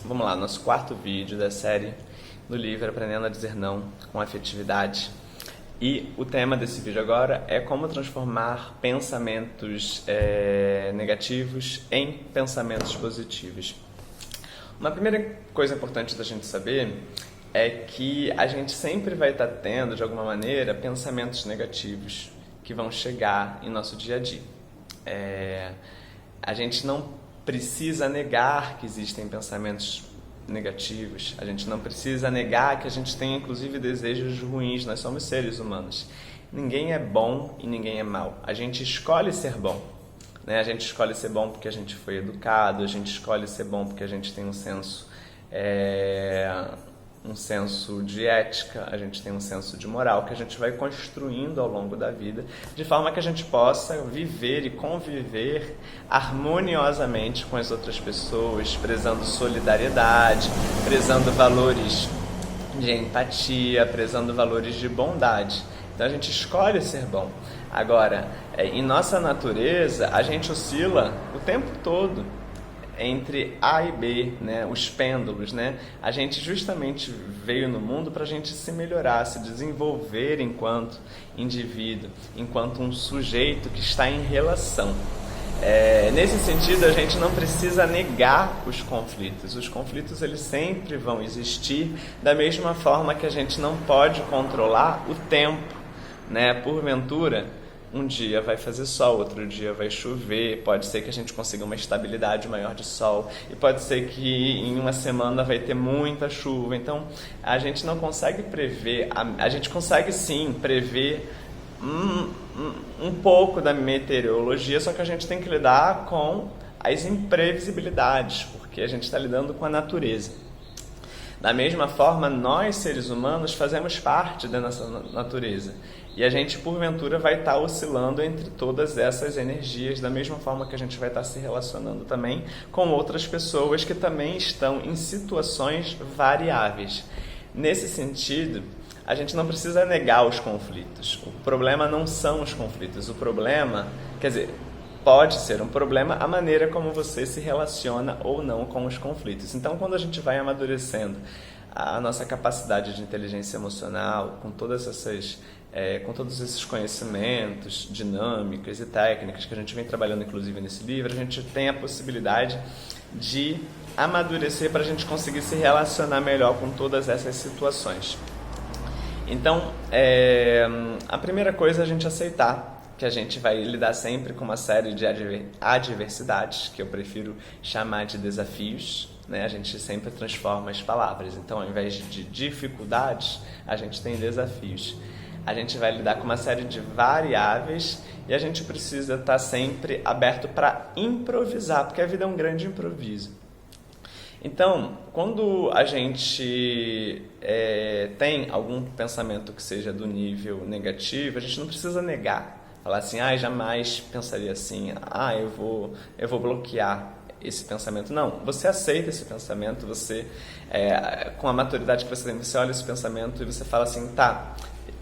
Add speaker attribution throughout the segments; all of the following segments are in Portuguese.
Speaker 1: Vamos lá, nosso quarto vídeo da série do livro Aprendendo a Dizer Não com Afetividade. E o tema desse vídeo agora é como transformar pensamentos negativos em pensamentos positivos. Uma primeira coisa importante da gente saber é que a gente sempre vai estar tendo, de alguma maneira, pensamentos negativos que vão chegar em nosso dia a dia. A gente não precisa negar que existem pensamentos negativos, a gente não precisa negar que a gente tem inclusive desejos ruins, nós somos seres humanos. Ninguém é bom e ninguém é mau, a gente escolhe ser bom, né? A gente escolhe ser bom porque a gente foi educado, a gente escolhe ser bom porque a gente tem um senso de ética, a gente tem um senso de moral que a gente vai construindo ao longo da vida, de forma que a gente possa viver e conviver harmoniosamente com as outras pessoas, prezando solidariedade, prezando valores de empatia, prezando valores de bondade. Então a gente escolhe ser bom. Agora, em nossa natureza, a gente oscila o tempo todo entre A e B, né? Os pêndulos, né? A gente justamente veio no mundo para a gente se melhorar, se desenvolver enquanto indivíduo, enquanto um sujeito que está em relação. Nesse sentido, a gente não precisa negar os conflitos. Os conflitos eles sempre vão existir, da mesma forma que a gente não pode controlar o tempo, né? Porventura, um dia vai fazer sol, outro dia vai chover, pode ser que a gente consiga uma estabilidade maior de sol, e pode ser que em uma semana vai ter muita chuva. Então, a gente não consegue prever, a gente consegue sim prever um pouco da meteorologia, só que a gente tem que lidar com as imprevisibilidades, porque a gente está lidando com a natureza. Da mesma forma, nós, seres humanos, fazemos parte da nossa natureza. E a gente, porventura, vai estar oscilando entre todas essas energias, da mesma forma que a gente vai estar se relacionando também com outras pessoas que também estão em situações variáveis. Nesse sentido, a gente não precisa negar os conflitos. O problema não são os conflitos. O problema, pode ser um problema a maneira como você se relaciona ou não com os conflitos. Então, quando a gente vai amadurecendo a nossa capacidade de inteligência emocional, com todos esses conhecimentos dinâmicos e técnicas que a gente vem trabalhando, inclusive, nesse livro, a gente tem a possibilidade de amadurecer para a gente conseguir se relacionar melhor com todas essas situações. Então, a primeira coisa é a gente aceitar que a gente vai lidar sempre com uma série de adversidades, que eu prefiro chamar de desafios, né? A gente sempre transforma as palavras. Então, ao invés de dificuldades, a gente tem desafios. A gente vai lidar com uma série de variáveis e a gente precisa estar sempre aberto para improvisar, porque a vida é um grande improviso. Então, quando a gente tem algum pensamento que seja do nível negativo, a gente não precisa negar. Falar assim, jamais pensaria assim, eu vou bloquear esse pensamento. Não, você aceita esse pensamento, você, com a maturidade que você tem, você olha esse pensamento e você fala assim,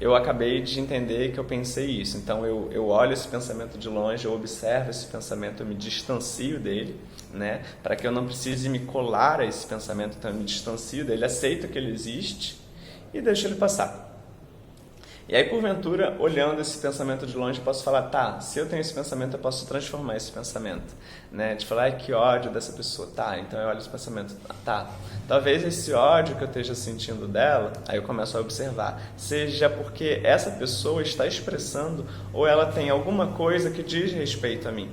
Speaker 1: eu acabei de entender que eu pensei isso, então eu olho esse pensamento de longe, eu observo esse pensamento, eu me distancio dele, né? Para que eu não precise me colar a esse pensamento, então eu me distancio dele, aceito que ele existe e deixo ele passar. E aí, porventura, olhando esse pensamento de longe, eu posso falar, se eu tenho esse pensamento, eu posso transformar esse pensamento, né? De falar, que ódio dessa pessoa, então eu olho esse pensamento, talvez esse ódio que eu esteja sentindo dela, aí eu começo a observar, seja porque essa pessoa está expressando ou ela tem alguma coisa que diz respeito a mim.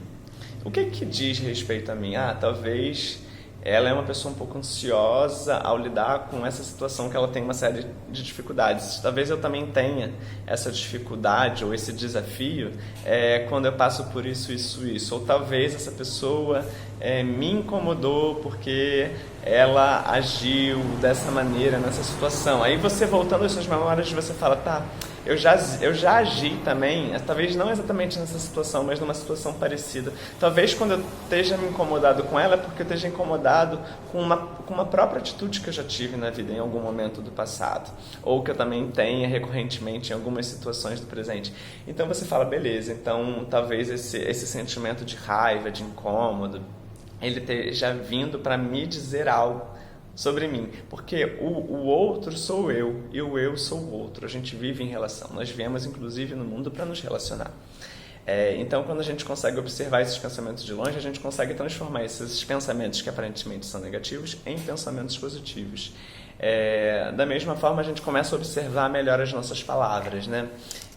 Speaker 1: O que diz respeito a mim? Talvez ela é uma pessoa um pouco ansiosa ao lidar com essa situação que ela tem uma série de dificuldades. Talvez eu também tenha essa dificuldade ou esse desafio quando eu passo por isso. Ou talvez essa pessoa me incomodou porque ela agiu dessa maneira nessa situação. Aí você, voltando às suas memórias, você fala, eu já agi também, talvez não exatamente nessa situação, mas numa situação parecida. Talvez quando eu esteja me incomodado com ela, é porque eu esteja incomodado com uma própria atitude que eu já tive na vida em algum momento do passado, ou que eu também tenha recorrentemente em algumas situações do presente. Então você fala, beleza, então talvez esse sentimento de raiva, de incômodo, ele esteja vindo para me dizer algo, sobre mim, porque o outro sou eu e o eu sou o outro. A gente vive em relação. Nós viemos, inclusive, no mundo para nos relacionar. Então, quando a gente consegue observar esses pensamentos de longe, a gente consegue transformar esses pensamentos que aparentemente são negativos em pensamentos positivos. Da mesma forma, a gente começa a observar melhor as nossas palavras, né?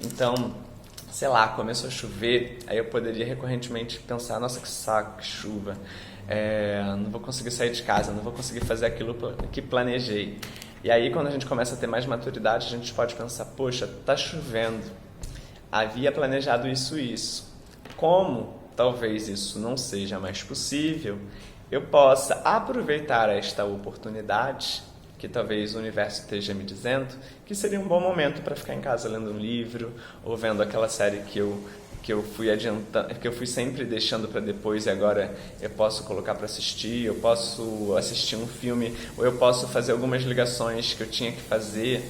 Speaker 1: Então, sei lá, começou a chover, aí eu poderia recorrentemente pensar, nossa, que saco, que chuva. Não vou conseguir sair de casa, não vou conseguir fazer aquilo que planejei. E aí, quando a gente começa a ter mais maturidade, a gente pode pensar, poxa, tá chovendo, havia planejado isso e isso. Como talvez isso não seja mais possível, eu possa aproveitar esta oportunidade, que talvez o universo esteja me dizendo, que seria um bom momento para ficar em casa lendo um livro, ou vendo aquela série que eu fui adiantando, que eu fui sempre deixando para depois e agora eu posso colocar para assistir, eu posso assistir um filme, ou eu posso fazer algumas ligações que eu tinha que fazer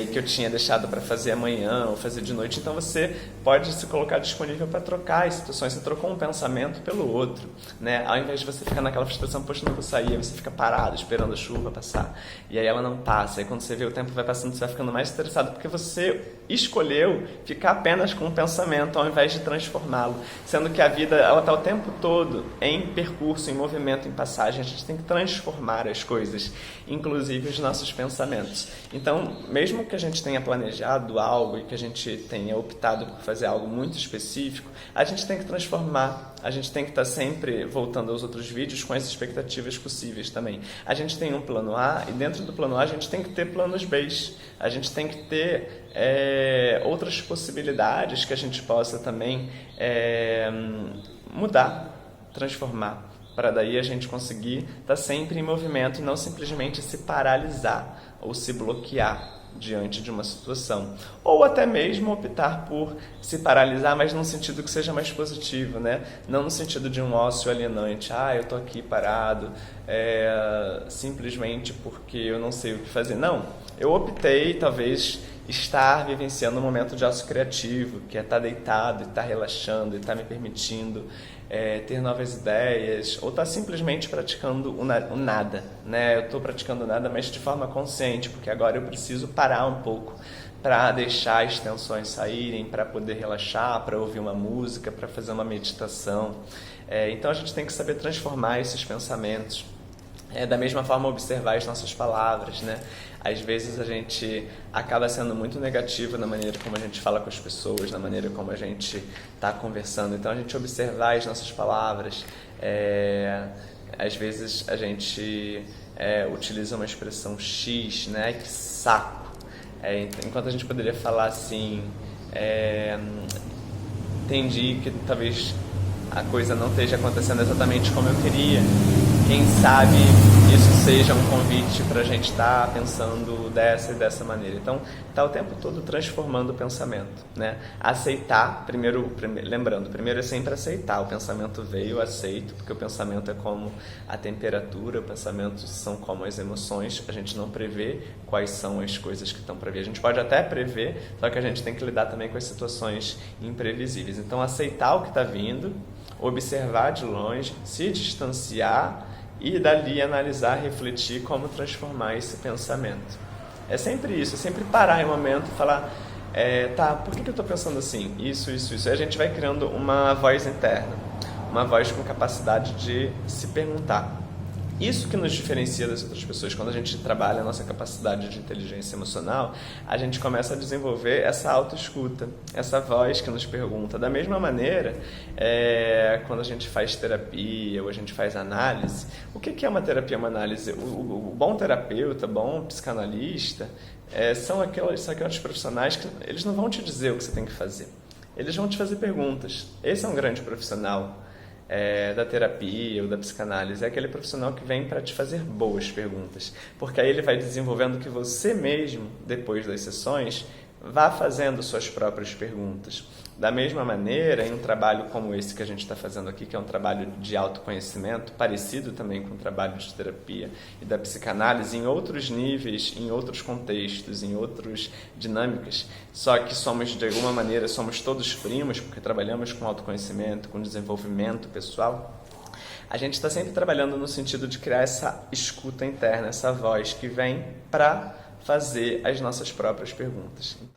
Speaker 1: e que eu tinha deixado para fazer amanhã ou fazer de noite. Então você pode se colocar disponível para trocar as situações. Você trocou um pensamento pelo outro, né? Ao invés de você ficar naquela frustração, poxa, não vou sair, aí você fica parado esperando a chuva passar e aí ela não passa, e quando você vê o tempo vai passando, você vai ficando mais estressado porque você escolheu ficar apenas com um pensamento ao invés de transformá-lo, sendo que a vida ela está o tempo todo em percurso, em movimento, em passagem. A gente tem que transformar as coisas, inclusive os nossos pensamentos. Então, mesmo que a gente tenha planejado algo e que a gente tenha optado por fazer algo muito específico, a gente tem que transformar, a gente tem que estar sempre voltando aos outros vídeos com as expectativas possíveis também. A gente tem um plano A e dentro do plano A a gente tem que ter planos B, a gente tem que ter outras possibilidades que a gente possa também mudar, transformar, para daí a gente conseguir estar sempre em movimento e não simplesmente se paralisar ou se bloquear diante de uma situação, ou até mesmo optar por se paralisar, mas num sentido que seja mais positivo, né? Não no sentido de um ócio alienante, eu tô aqui parado simplesmente porque eu não sei o que fazer. Não, eu optei talvez estar vivenciando um momento de ócio criativo, que é estar deitado, e estar relaxando, e estar me permitindo ter novas ideias, ou estar simplesmente praticando o nada, né? Eu estou praticando nada, mas de forma consciente, porque agora eu preciso parar um pouco para deixar as tensões saírem, para poder relaxar, para ouvir uma música, para fazer uma meditação. Então a gente tem que saber transformar esses pensamentos. Da mesma forma, observar as nossas palavras, né? Às vezes a gente acaba sendo muito negativo na maneira como a gente fala com as pessoas, na maneira como a gente está conversando. Então, a gente observar as nossas palavras. Às vezes a gente utiliza uma expressão X, né? Ai, que saco! Enquanto a gente poderia falar assim, entendi que talvez a coisa não esteja acontecendo exatamente como eu queria. Quem sabe isso seja um convite para a gente estar pensando dessa e dessa maneira. Então, está o tempo todo transformando o pensamento, né? Aceitar, lembrando, primeiro é sempre aceitar. O pensamento veio, eu aceito, porque o pensamento é como a temperatura, o pensamento são como as emoções. A gente não prevê quais são as coisas que estão para vir. A gente pode até prever, só que a gente tem que lidar também com as situações imprevisíveis. Então, aceitar o que está vindo, observar de longe, se distanciar e dali analisar, refletir como transformar esse pensamento. É sempre isso, é sempre parar em um momento e falar, por que eu estou pensando assim? Isso. Aí a gente vai criando uma voz interna, uma voz com capacidade de se perguntar. Isso que nos diferencia das outras pessoas. Quando a gente trabalha a nossa capacidade de inteligência emocional, a gente começa a desenvolver essa autoescuta, essa voz que nos pergunta. Da mesma maneira, quando a gente faz terapia ou a gente faz análise, o que é uma terapia, uma análise? O bom terapeuta, bom psicanalista, são aqueles profissionais que eles não vão te dizer o que você tem que fazer. Eles vão te fazer perguntas. Esse é um grande profissional da terapia ou da psicanálise, é aquele profissional que vem para te fazer boas perguntas, porque aí ele vai desenvolvendo que você mesmo, depois das sessões, vá fazendo suas próprias perguntas. Da mesma maneira, em um trabalho como esse que a gente está fazendo aqui, que é um trabalho de autoconhecimento, parecido também com o trabalho de terapia e da psicanálise, em outros níveis, em outros contextos, em outras dinâmicas, só que de alguma maneira, somos todos primos, porque trabalhamos com autoconhecimento, com desenvolvimento pessoal. A gente está sempre trabalhando no sentido de criar essa escuta interna, essa voz que vem para fazer as nossas próprias perguntas.